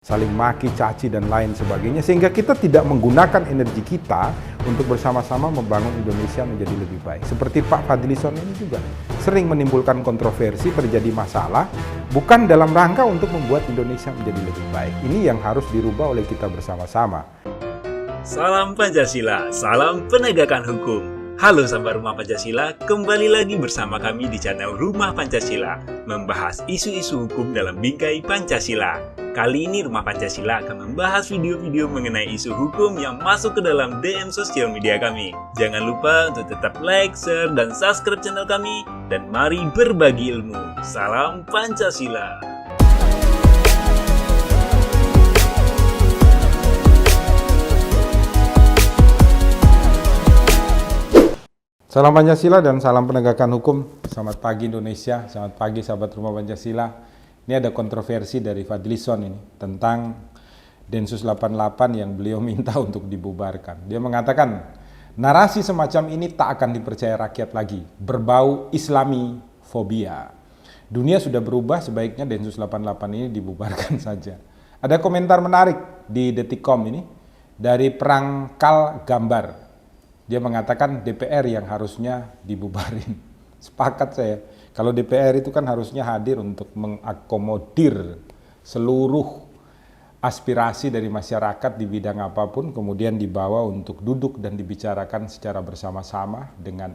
saling maki, caci, dan lain sebagainya, sehingga kita tidak menggunakan energi kita untuk bersama-sama membangun Indonesia menjadi lebih baik. Seperti Pak Fadlizon ini juga sering menimbulkan kontroversi, terjadi masalah, bukan dalam rangka untuk membuat Indonesia menjadi lebih baik. Ini yang harus dirubah oleh kita bersama-sama. Salam Pancasila, salam penegakan hukum. Halo sahabat Rumah Pancasila, kembali lagi bersama kami di channel Rumah Pancasila, membahas isu-isu hukum dalam bingkai Pancasila. Kali ini Rumah Pancasila akan membahas video-video mengenai isu hukum yang masuk ke dalam DM sosial media kami. Jangan lupa untuk tetap like, share, dan subscribe channel kami, dan mari berbagi ilmu. Salam Pancasila. Salam Pancasila dan salam penegakan hukum. Selamat pagi Indonesia, selamat pagi sahabat Rumah Pancasila. Ini ada kontroversi dari Fadlizon ini tentang Densus 88 yang beliau minta untuk dibubarkan. Dia mengatakan narasi semacam ini tak akan dipercaya rakyat lagi, berbau Islami fobia. Dunia sudah berubah, sebaiknya Densus 88 ini dibubarkan saja. Ada komentar menarik di Detikcom ini dari Perangkal Gambar. Dia mengatakan DPR yang harusnya dibubarin. Sepakat saya. Kalau DPR itu kan harusnya hadir untuk mengakomodir seluruh aspirasi dari masyarakat di bidang apapun, kemudian dibawa untuk duduk dan dibicarakan secara bersama-sama dengan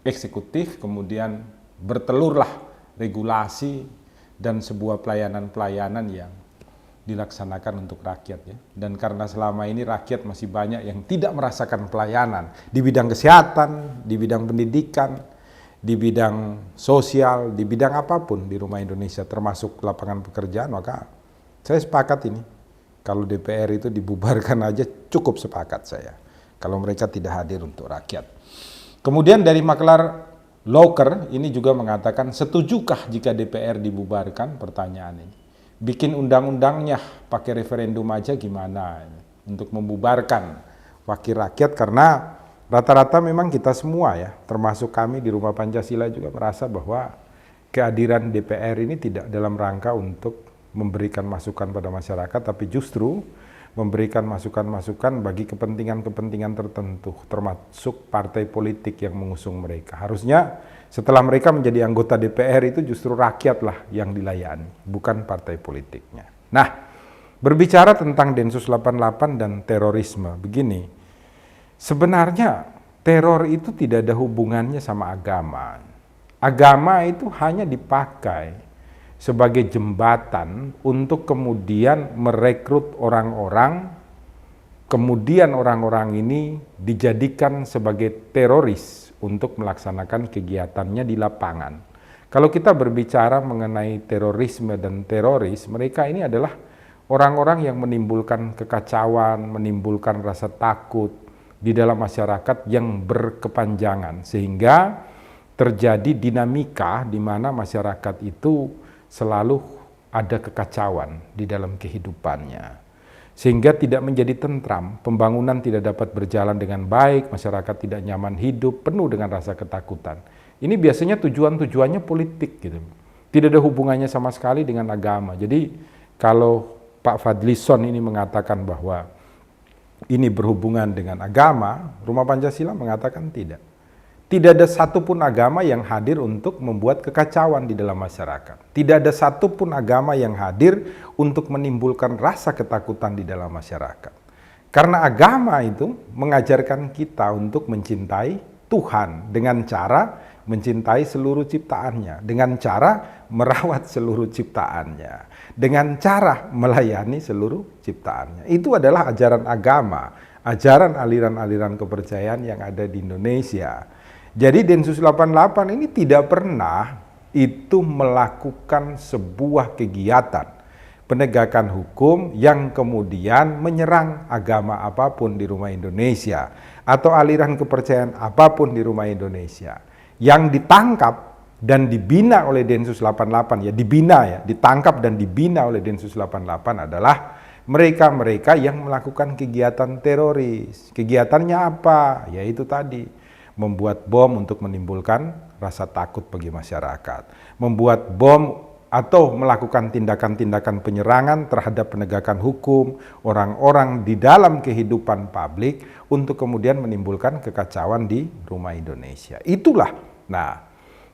eksekutif, kemudian bertelurlah regulasi dan sebuah pelayanan-pelayanan yang dilaksanakan untuk rakyat ya. Dan karena selama ini rakyat masih banyak yang tidak merasakan pelayanan di bidang kesehatan, di bidang pendidikan, di bidang sosial, di bidang apapun di Rumah Indonesia termasuk lapangan pekerjaan, maka saya sepakat ini. Kalau DPR itu dibubarkan aja cukup sepakat saya. Kalau mereka tidak hadir untuk rakyat. Kemudian dari Maklar Loker ini juga mengatakan setujukah jika DPR dibubarkan? Pertanyaan ini. Bikin undang-undangnya pakai referendum aja gimana untuk membubarkan wakil rakyat, karena rata-rata memang kita semua ya, termasuk kami di Rumah Pancasila juga merasa bahwa kehadiran DPR ini tidak dalam rangka untuk memberikan masukan pada masyarakat, tapi justru memberikan masukan-masukan bagi kepentingan-kepentingan tertentu, termasuk partai politik yang mengusung mereka. Harusnya setelah mereka menjadi anggota DPR itu justru rakyatlah yang dilayani, bukan partai politiknya. Nah, berbicara tentang Densus 88 dan terorisme, begini, sebenarnya teror itu tidak ada hubungannya sama agama. Agama itu hanya dipakai sebagai jembatan untuk kemudian merekrut orang-orang, kemudian orang-orang ini dijadikan sebagai teroris untuk melaksanakan kegiatannya di lapangan. Kalau kita berbicara mengenai terorisme dan teroris, mereka ini adalah orang-orang yang menimbulkan kekacauan, menimbulkan rasa takut di dalam masyarakat yang berkepanjangan, sehingga terjadi dinamika di mana masyarakat itu selalu ada kekacauan di dalam kehidupannya, sehingga tidak menjadi tentram, pembangunan tidak dapat berjalan dengan baik, masyarakat tidak nyaman hidup, penuh dengan rasa ketakutan. Ini biasanya tujuannya politik gitu, tidak ada hubungannya sama sekali dengan agama. Jadi kalau Pak Fadlizon ini mengatakan bahwa ini berhubungan dengan agama, Rumah Pancasila mengatakan tidak. Tidak ada satupun agama yang hadir untuk membuat kekacauan di dalam masyarakat. Tidak ada satupun agama yang hadir untuk menimbulkan rasa ketakutan di dalam masyarakat. Karena agama itu mengajarkan kita untuk mencintai Tuhan dengan cara mencintai seluruh ciptaannya, dengan cara merawat seluruh ciptaannya, dengan cara melayani seluruh ciptaannya. Itu adalah ajaran agama, ajaran aliran-aliran kepercayaan yang ada di Indonesia. Jadi Densus 88 ini tidak pernah itu melakukan sebuah kegiatan penegakan hukum yang kemudian menyerang agama apapun di Rumah Indonesia atau aliran kepercayaan apapun di Rumah Indonesia. Yang ditangkap dan dibina oleh Densus 88, ditangkap dan dibina oleh Densus 88 adalah mereka-mereka yang melakukan kegiatan teroris. Kegiatannya apa? Yaitu tadi, membuat bom untuk menimbulkan rasa takut bagi masyarakat, membuat bom atau melakukan tindakan-tindakan penyerangan terhadap penegakan hukum, orang-orang di dalam kehidupan publik untuk kemudian menimbulkan kekacauan di rumah Indonesia. Itulah. Nah,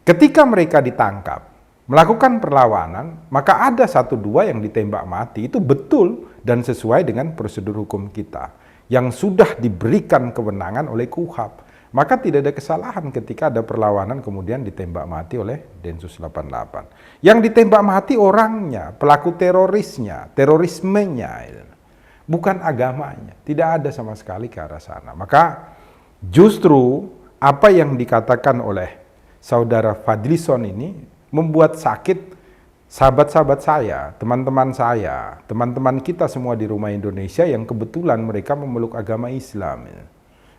ketika mereka ditangkap, melakukan perlawanan, maka ada 1-2 yang ditembak mati. Itu betul dan sesuai dengan prosedur hukum kita yang sudah diberikan kewenangan oleh KUHP. Maka tidak ada kesalahan ketika ada perlawanan kemudian ditembak mati oleh Densus 88. Yang ditembak mati orangnya, pelaku terorisnya, terorismenya, bukan agamanya. Tidak ada sama sekali ke arah sana. Maka justru apa yang dikatakan oleh saudara Fadlizon ini membuat sakit sahabat-sahabat saya, teman-teman kita semua di rumah Indonesia yang kebetulan mereka memeluk agama Islam.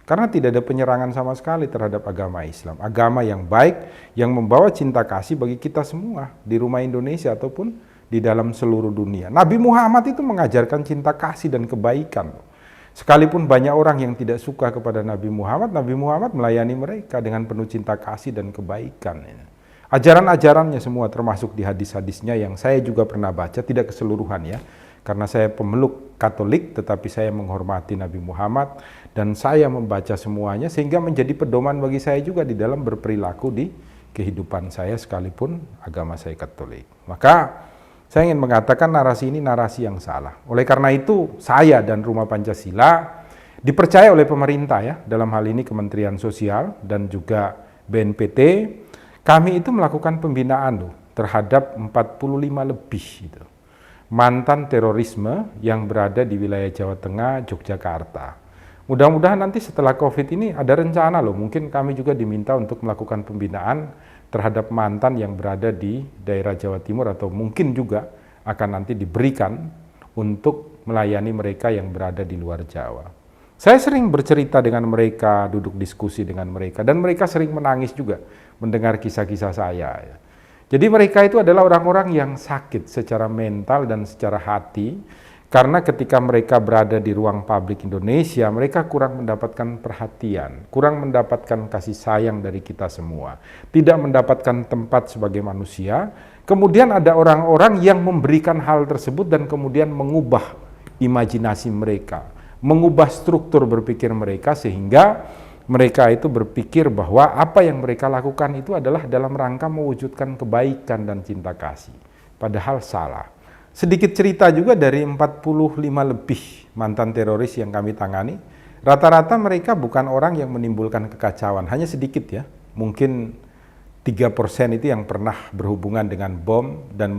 Karena tidak ada penyerangan sama sekali terhadap agama Islam. Agama yang baik, yang membawa cinta kasih bagi kita semua di rumah Indonesia ataupun di dalam seluruh dunia. Nabi Muhammad itu mengajarkan cinta kasih dan kebaikan. Sekalipun banyak orang yang tidak suka kepada Nabi Muhammad melayani mereka dengan penuh cinta kasih dan kebaikan. Ajaran-ajarannya semua termasuk di hadis-hadisnya yang saya juga pernah baca, tidak keseluruhan ya. Karena saya pemeluk Katolik, tetapi saya menghormati Nabi Muhammad dan saya membaca semuanya sehingga menjadi pedoman bagi saya juga di dalam berperilaku di kehidupan saya sekalipun agama saya Katolik. Maka saya ingin mengatakan narasi ini narasi yang salah. Oleh karena itu saya dan Rumah Pancasila dipercaya oleh pemerintah ya, dalam hal ini Kementerian Sosial dan juga BNPT, kami itu melakukan pembinaan terhadap 45 lebih gitu. Mantan terorisme yang berada di wilayah Jawa Tengah, Yogyakarta. Mudah-mudahan nanti setelah COVID ini ada rencana mungkin kami juga diminta untuk melakukan pembinaan terhadap mantan yang berada di daerah Jawa Timur atau mungkin juga akan nanti diberikan untuk melayani mereka yang berada di luar Jawa. Saya sering bercerita dengan mereka, duduk diskusi dengan mereka, dan mereka sering menangis juga mendengar kisah-kisah saya. Jadi mereka itu adalah orang-orang yang sakit secara mental dan secara hati, karena ketika mereka berada di ruang publik Indonesia, mereka kurang mendapatkan perhatian, kurang mendapatkan kasih sayang dari kita semua, tidak mendapatkan tempat sebagai manusia. Kemudian ada orang-orang yang memberikan hal tersebut dan kemudian mengubah imajinasi mereka, mengubah struktur berpikir mereka sehingga mereka itu berpikir bahwa apa yang mereka lakukan itu adalah dalam rangka mewujudkan kebaikan dan cinta kasih. Padahal salah. Sedikit cerita juga dari 45 lebih mantan teroris yang kami tangani. Rata-rata mereka bukan orang yang menimbulkan kekacauan, hanya sedikit ya. Mungkin 3% itu yang pernah berhubungan dengan bom dan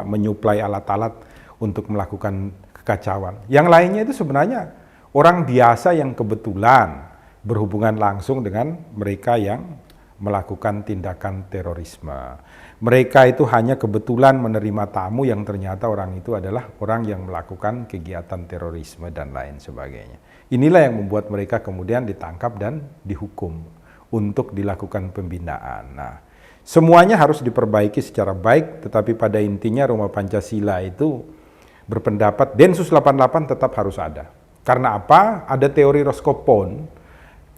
menyuplai alat-alat untuk melakukan kekacauan. Yang lainnya itu sebenarnya orang biasa yang kebetulan berhubungan langsung dengan mereka yang melakukan tindakan terorisme. Mereka itu hanya kebetulan menerima tamu yang ternyata orang itu adalah orang yang melakukan kegiatan terorisme dan lain sebagainya. Inilah yang membuat mereka kemudian ditangkap dan dihukum untuk dilakukan pembinaan. Nah, semuanya harus diperbaiki secara baik, tetapi pada intinya Rumah Pancasila itu berpendapat Densus 88 tetap harus ada. Karena apa? Ada teori Roscoe-Pound.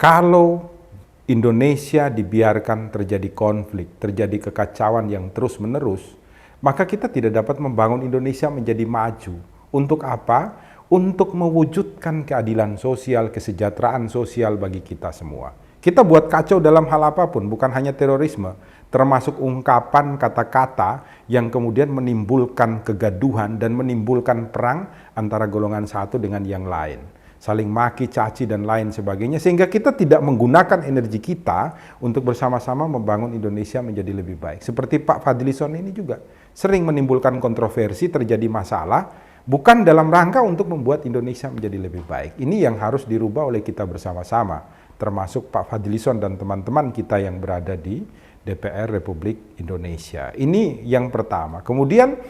Kalau Indonesia dibiarkan terjadi konflik, terjadi kekacauan yang terus-menerus, maka kita tidak dapat membangun Indonesia menjadi maju. Untuk apa? Untuk mewujudkan keadilan sosial, kesejahteraan sosial bagi kita semua. Kita buat kacau dalam hal apapun, bukan hanya terorisme, termasuk ungkapan kata-kata yang kemudian menimbulkan kegaduhan dan menimbulkan perang antara golongan satu dengan yang lain. Saling maki, caci, dan lain sebagainya, sehingga kita tidak menggunakan energi kita untuk bersama-sama membangun Indonesia menjadi lebih baik. Seperti Pak Fadlizon ini juga sering menimbulkan kontroversi, terjadi masalah, bukan dalam rangka untuk membuat Indonesia menjadi lebih baik. Ini yang harus dirubah oleh kita bersama-sama, termasuk Pak Fadlizon dan teman-teman kita yang berada di DPR Republik Indonesia. Ini yang pertama. Kemudian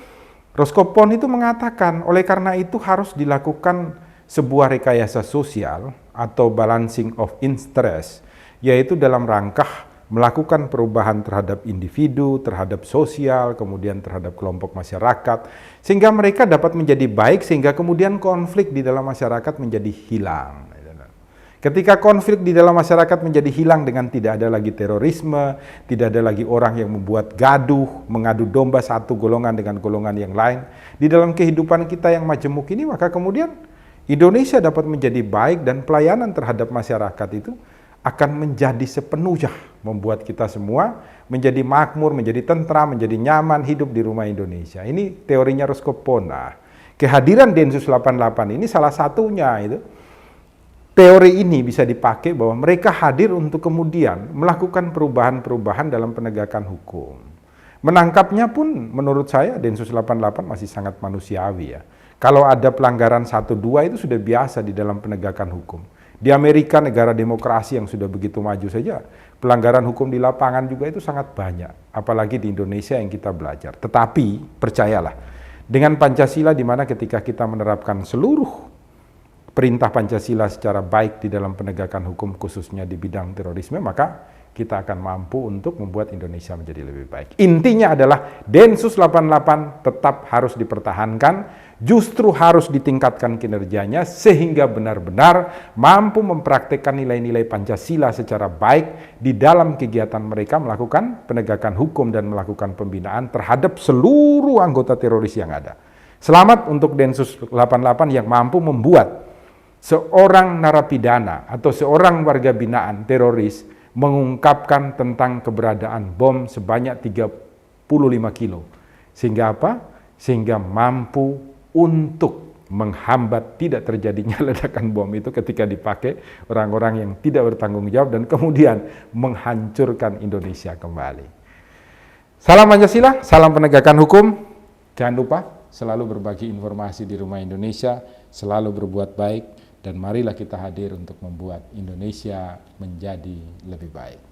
Roscoe-Pound itu mengatakan, oleh karena itu harus dilakukan sebuah rekayasa sosial atau balancing of interest, yaitu dalam rangka melakukan perubahan terhadap individu, terhadap sosial, kemudian terhadap kelompok masyarakat, sehingga mereka dapat menjadi baik, sehingga kemudian konflik di dalam masyarakat menjadi hilang. Ketika konflik di dalam masyarakat menjadi hilang dengan tidak ada lagi terorisme, tidak ada lagi orang yang membuat gaduh, mengadu domba satu golongan dengan golongan yang lain, di dalam kehidupan kita yang majemuk ini, maka kemudian Indonesia dapat menjadi baik dan pelayanan terhadap masyarakat itu akan menjadi sepenuhnya membuat kita semua menjadi makmur, menjadi tentram, menjadi nyaman hidup di rumah Indonesia. Ini teorinya Roscoe Pona. Kehadiran Densus 88 ini salah satunya itu. Teori ini bisa dipakai bahwa mereka hadir untuk kemudian melakukan perubahan-perubahan dalam penegakan hukum. Menangkapnya pun menurut saya Densus 88 masih sangat manusiawi ya. Kalau ada pelanggaran 1-2 itu sudah biasa di dalam penegakan hukum. Di Amerika, negara demokrasi yang sudah begitu maju saja, pelanggaran hukum di lapangan juga itu sangat banyak. Apalagi di Indonesia yang kita belajar. Tetapi percayalah, dengan Pancasila di mana ketika kita menerapkan seluruh perintah Pancasila secara baik di dalam penegakan hukum khususnya di bidang terorisme, maka kita akan mampu untuk membuat Indonesia menjadi lebih baik. Intinya adalah Densus 88 tetap harus dipertahankan, justru harus ditingkatkan kinerjanya sehingga benar-benar mampu mempraktekkan nilai-nilai Pancasila secara baik di dalam kegiatan mereka melakukan penegakan hukum dan melakukan pembinaan terhadap seluruh anggota teroris yang ada. Selamat untuk Densus 88 yang mampu membuat seorang narapidana atau seorang warga binaan teroris mengungkapkan tentang keberadaan bom sebanyak 35 kilo. Sehingga apa? Sehingga mampu untuk menghambat tidak terjadinya ledakan bom itu ketika dipakai orang-orang yang tidak bertanggung jawab dan kemudian menghancurkan Indonesia kembali. Salam Pancasila, salam penegakan hukum. Jangan lupa selalu berbagi informasi di Rumah Indonesia, selalu berbuat baik, dan marilah kita hadir untuk membuat Indonesia menjadi lebih baik.